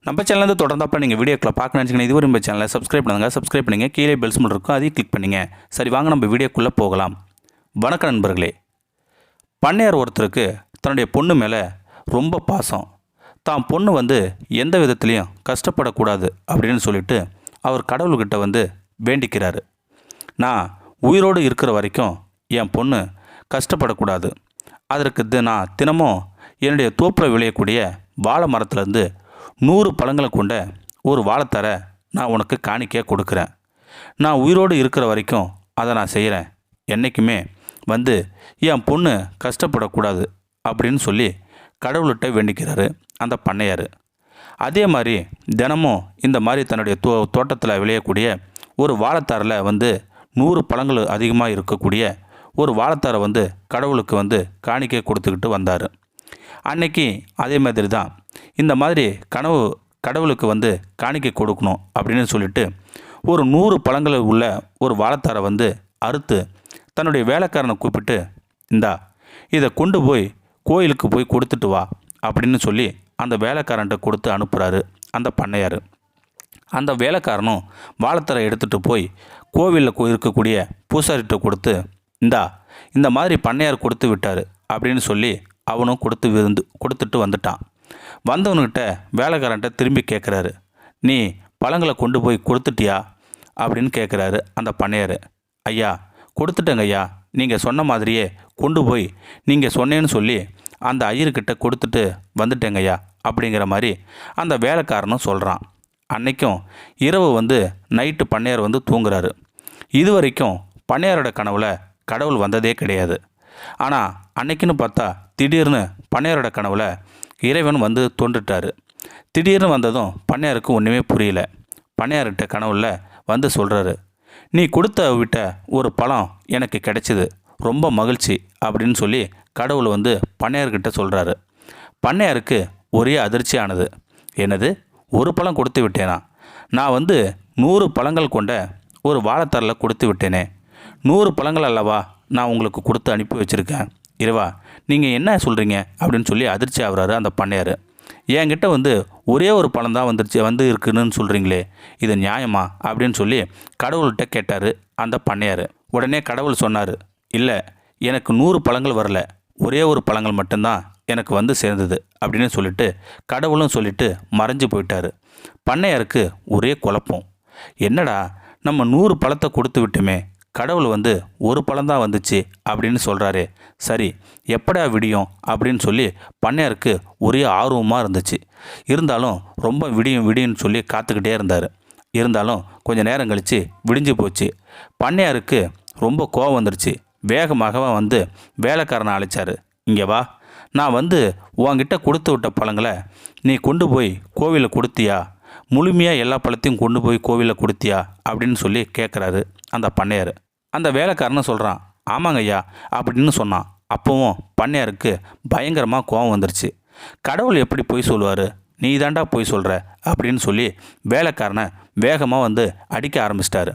நம்ம சேனல் தொடர்ந்தாப்ப நீங்கள் வீடியோக்களை பார்க்க நினச்சிங்கன்னா இதுவரை நம்ம சேனலை சப்ஸ்கிரைப் பண்ணுங்கள். சப்ஸ்கிரைப் பண்ணுங்கள். கீழே பெல் சிம்பல் இருக்கும், அதையும் கிளிக் பண்ணுங்கள். சரி, வாங்க நம்ம வீடியோக்குள்ளே போகலாம். வணக்கம் நண்பர்களே. பண்ணையார் ஒருத்தருக்கு தன்னுடைய பொண்ணு மேலே ரொம்ப பாசம். தான் பொண்ணு எந்த விதத்துலேயும் கஷ்டப்படக்கூடாது அப்படின்னு சொல்லிட்டு அவர் கடவுள்கிட்ட வேண்டிக்கிறாரு. நான் உயிரோடு இருக்கிற வரைக்கும் என் பொண்ணு கஷ்டப்படக்கூடாது. அதற்கு நான் தினமும் என்னுடைய தோப்பில் விளையக்கூடிய வாழை மரத்துலேருந்து 100 பழங்களை கொண்ட ஒரு வாழைத்தாரை நான் உனக்கு காணிக்கையாக கொடுக்குறேன். நான் உயிரோடு இருக்கிற வரைக்கும் அதை நான் செய்கிறேன். என்றைக்குமே என் பொண்ணு கஷ்டப்படக்கூடாது அப்படின்னு சொல்லி கடவுள்கிட்ட வேண்டிக்கிறாரு அந்த பண்ணையார். அதே மாதிரி தினமும் இந்த மாதிரி தன்னுடைய தோட்டத்தில் விளையக்கூடிய ஒரு வாழைத்தாரில் 100 பழங்கள் அதிகமாக இருக்கக்கூடிய ஒரு வாழைத்தாரை கடவுளுக்கு காணிக்கை கொடுத்துக்கிட்டு வந்தார். அன்னைக்கு அதே மாதிரி தான் இந்த மாதிரி கடவுளுக்கு காணிக்கை கொடுக்கணும் அப்படின்னு சொல்லிட்டு ஒரு 100 பழங்கள் உள்ள ஒரு வாழைத்தாரை அறுத்து தன்னுடைய வேலைக்காரனை கூப்பிட்டு, இதை கொண்டு போய் கோயிலுக்கு போய் கொடுத்துட்டு வா அப்படின்னு சொல்லி அந்த வேலைக்காரன்ட்ட கொடுத்து அனுப்புகிறாரு அந்த பண்ணையார். அந்த வேலைக்காரனும் வாழைத்தாரை எடுத்துகிட்டு போய் கோவிலில் இருக்கக்கூடிய பூசாரிகிட்ட கொடுத்து, இந்த மாதிரி பண்ணையார் கொடுத்து விட்டார் அப்படின்னு சொல்லி அவனும் கொடுத்துட்டு வந்துட்டான். வந்தவனுக்கிட்ட வேலைக்காரன்ட்ட திரும்பி கேட்குறாரு, நீ பழங்களை கொண்டு போய் கொடுத்துட்டியா அப்படின்னு கேட்குறாரு அந்த பண்ணையார். ஐயா, கொடுத்துட்டேங்க ஐயா, நீங்கள் சொன்ன மாதிரியே கொண்டு போய் நீங்கள் சொன்னேன்னு சொல்லி அந்த ஐயர்கிட்ட கொடுத்துட்டு வந்துட்டேங்க ஐயா அப்படிங்கிற மாதிரி அந்த வேலைக்காரனும் சொல்கிறான். அன்றைக்கும் இரவு நைட்டு பண்ணையார் தூங்குறாரு. இது வரைக்கும் பண்ணையாரோட கனவுல கடவுள் வந்ததே கிடையாது. ஆனால் அன்னைக்குன்னு பார்த்தா திடீர்னு பண்ணையாரோட கனவுல இறைவன் தோன்றுட்டார். திடீர்னு வந்ததும் பண்ணையாருக்கு ஒன்றுமே புரியல. பண்ணையார்கிட்ட கனவுல சொல்கிறாரு, நீ கொடுத்த விட்ட ஒரு பழம் எனக்கு கிடைச்சிது, ரொம்ப மகிழ்ச்சி அப்படின்னு சொல்லி கடவுள் பண்ணையார்கிட்ட சொல்கிறாரு. பண்ணையாருக்கு ஒரே அதிர்ச்சியானது. என்னது, ஒரு பழம் கொடுத்து விட்டேனா? நான் 100 பழங்கள் கொண்ட ஒரு வாழைத்தாரில் கொடுத்து விட்டேனே. 100 பழங்கள் அல்லவா நான் உங்களுக்கு கொடுத்து அனுப்பி வச்சுருக்கேன். இரவா, நீங்கள் என்ன சொல்கிறீங்க அப்படின்னு சொல்லி அதிர்ச்சி ஆகுறாரு அந்த பண்ணையார். என்கிட்ட ஒரே ஒரு பழம் தான் இருக்குன்னு சொல்கிறீங்களே, இது நியாயமா அப்படின்னு சொல்லி கடவுள்கிட்ட கேட்டார் அந்த பண்ணையார். உடனே கடவுள் சொன்னார், இல்லை, எனக்கு 100 பழங்கள் வரல, ஒரே ஒரு பழங்கள் மட்டும்தான் எனக்கு சேர்ந்தது அப்படின்னு சொல்லிட்டு கடவுளும் சொல்லிட்டு மறைஞ்சு போயிட்டார். பண்ணையாருக்கு ஒரே குழப்பம். என்னடா, நம்ம 100 பழத்தை கொடுத்து விட்டோமே, கடவுள் ஒரு பழம்தான் வந்துச்சு அப்படின்னு சொல்கிறாரே, சரி எப்படா விடியும் அப்படின்னு சொல்லி பண்ணையாருக்கு ஒரே ஆர்வமாக இருந்துச்சு. இருந்தாலும் ரொம்ப விடியும்னு சொல்லி காத்துக்கிட்டே இருந்தார். இருந்தாலும் கொஞ்சம் நேரம் கழித்து விடிஞ்சு போச்சு. பண்ணையாருக்கு ரொம்ப கோவம் வந்துருச்சு. வேகமாக வேலைக்காரனை அழைச்சார். இங்கே வா, நான் உன்கிட்ட கொடுத்து விட்ட பழங்களை நீ கொண்டு போய் கோவிலில் கொடுத்தியா? முழுமையாக எல்லா பழத்தையும் கொண்டு போய் கோவிலில் கொடுத்தியா அப்படின்னு சொல்லி கேட்குறாரு அந்த பண்ணையார். அந்த வேலைக்காரனை சொல்கிறான், ஆமாங்க ஐயா அப்படின்னு சொன்னான். அப்போவும் பண்ணையாருக்கு பயங்கரமாக கோவம் வந்துருச்சு. கடவுள் எப்படி போய் சொல்லுவார், நீ தாண்டா போய் சொல்கிற அப்படின்னு சொல்லி வேலைக்காரனை வேகமாக அடிக்க ஆரம்பிச்சிட்டாரு.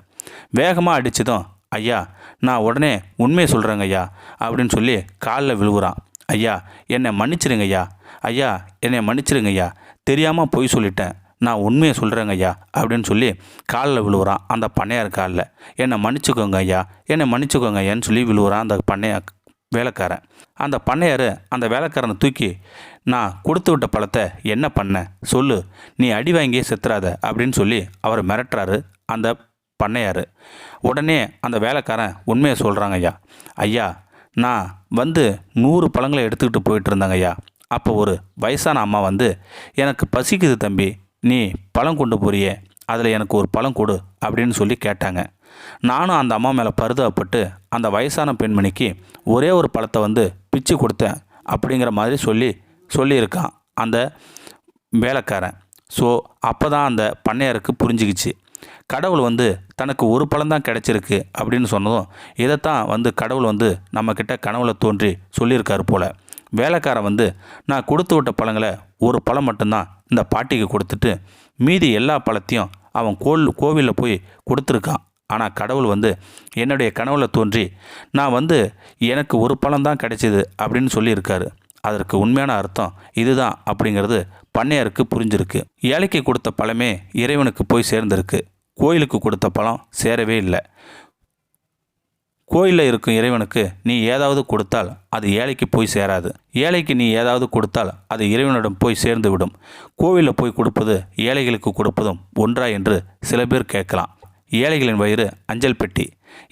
வேகமாக அடித்ததும், ஐயா நான் உடனே உண்மையை சொல்கிறேங்க ஐயா அப்படின்னு சொல்லி காலில் விழுவுறான். ஐயா என்னை மன்னிச்சிருங்க ஐயா, ஐயா என்னை மன்னிச்சிருங்க ஐயா, தெரியாமல் போய் சொல்லிட்டேன், நான் உண்மையை சொல்கிறேங்க ஐயா அப்படின்னு சொல்லி காலில் விழுவுறான் அந்த பண்ணையார் காலில். என்னை மன்னிச்சுக்கோங்க ஐயா, என்னை மன்னிச்சுக்கோங்க ஐயான்னு சொல்லி விழுவுறான் அந்த வேலைக்காரன். அந்த பண்ணையார் அந்த வேலைக்காரனை தூக்கி, நான் கொடுத்து விட்ட பழத்தை என்ன பண்ண சொல்லு, நீ அடி வாங்கியே செத்துறாத அப்படின்னு சொல்லி அவரை மிரட்டுறாரு அந்த பண்ணையார். உடனே அந்த வேலைக்காரன் உண்மையை சொல்கிறாங்க. ஐயா, ஐயா நான் 100 பழங்களை எடுத்துக்கிட்டு போயிட்டு இருந்தாங்க ஐயா. அப்போ ஒரு வயசான அம்மா எனக்கு பசிக்குது தம்பி, நீ பழம் கொண்டு போறியே, அதில் எனக்கு ஒரு பழம் கொடு அப்படின்னு சொல்லி கேட்டாங்க. நானும் அந்த அம்மா மேலே பரிதாபப்பட்டு அந்த வயசான பெண்மணிக்கு ஒரே ஒரு பழத்தை பிச்சு கொடுத்தேன் அப்படிங்கிற மாதிரி சொல்லியிருக்கான் அந்த வேலைக்காரன். ஸோ அப்போ தான் அந்த பண்ணையாருக்கு புரிஞ்சுக்கிச்சு, கடவுள் தனக்கு ஒரு பழம் தான் கிடச்சிருக்கு அப்படின்னு சொன்னதும் இதைத்தான் கடவுள் நம்மக்கிட்ட கனவுல தோன்றி சொல்லியிருக்காரு போல். வேலைக்காரன் நான் கொடுத்து விட்ட பழங்களை ஒரு பழம் மட்டும்தான் இந்த பாட்டிக்கு கொடுத்துட்டு மீதி எல்லா பழத்தையும் அவன் கோவிலில் போய் கொடுத்துருக்கான். ஆனால் கடவுள் என்னுடைய கனவுல தோன்றி நான் எனக்கு ஒரு பழம் தான் கிடைச்சிது அப்படின்னு சொல்லியிருக்காரு. அதற்கு உண்மையான அர்த்தம் இதுதான் அப்படிங்கிறது பண்ணையாருக்கு புரிஞ்சிருக்கு. ஏழைக்கு கொடுத்த பழமே இறைவனுக்கு போய் சேர்ந்திருக்கு. கோயிலுக்கு கொடுத்த பழம் சேரவே இல்லை. கோயிலில் இருக்கும் இறைவனுக்கு நீ ஏதாவது கொடுத்தால் அது ஏழைக்கு போய் சேராது. ஏழைக்கு நீ ஏதாவது கொடுத்தால் அது இறைவனிடம் போய் சேர்ந்து விடும். கோவிலில் போய் கொடுப்பது ஏழைகளுக்கு கொடுப்பதும் ஒன்றா என்று சில பேர் கேட்கலாம். ஏழைகளின் வயிறு அஞ்சல் பெட்டி.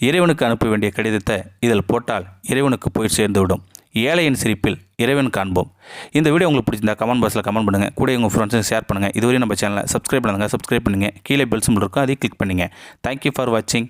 இறைவனுக்கு அனுப்ப வேண்டிய கடிதத்தை இதில் போட்டால் இறைவனுக்கு போய் சேர்ந்து விடும். ஏழையின் சிரிப்பில் இறைவன் காண்போம். இந்த வீடியோ உங்களுக்கு பிடிச்சிருந்தா கமெண்ட் பாக்ஸில் கமெண்ட் பண்ணுங்கள். கூட உங்கள் ஃப்ரெண்ட்ஸுக்கு ஷேர் பண்ணுங்கள். இதுவரையும் நம்ம சேனலை சப்ஸ்கிரைப் பண்ணுங்கள். கீழே பெல் சிம்பிள் இருக்கும், அதையும் கிளிக் பண்ணுங்கள். தேங்க்யூ ஃபார் வாட்சிங்.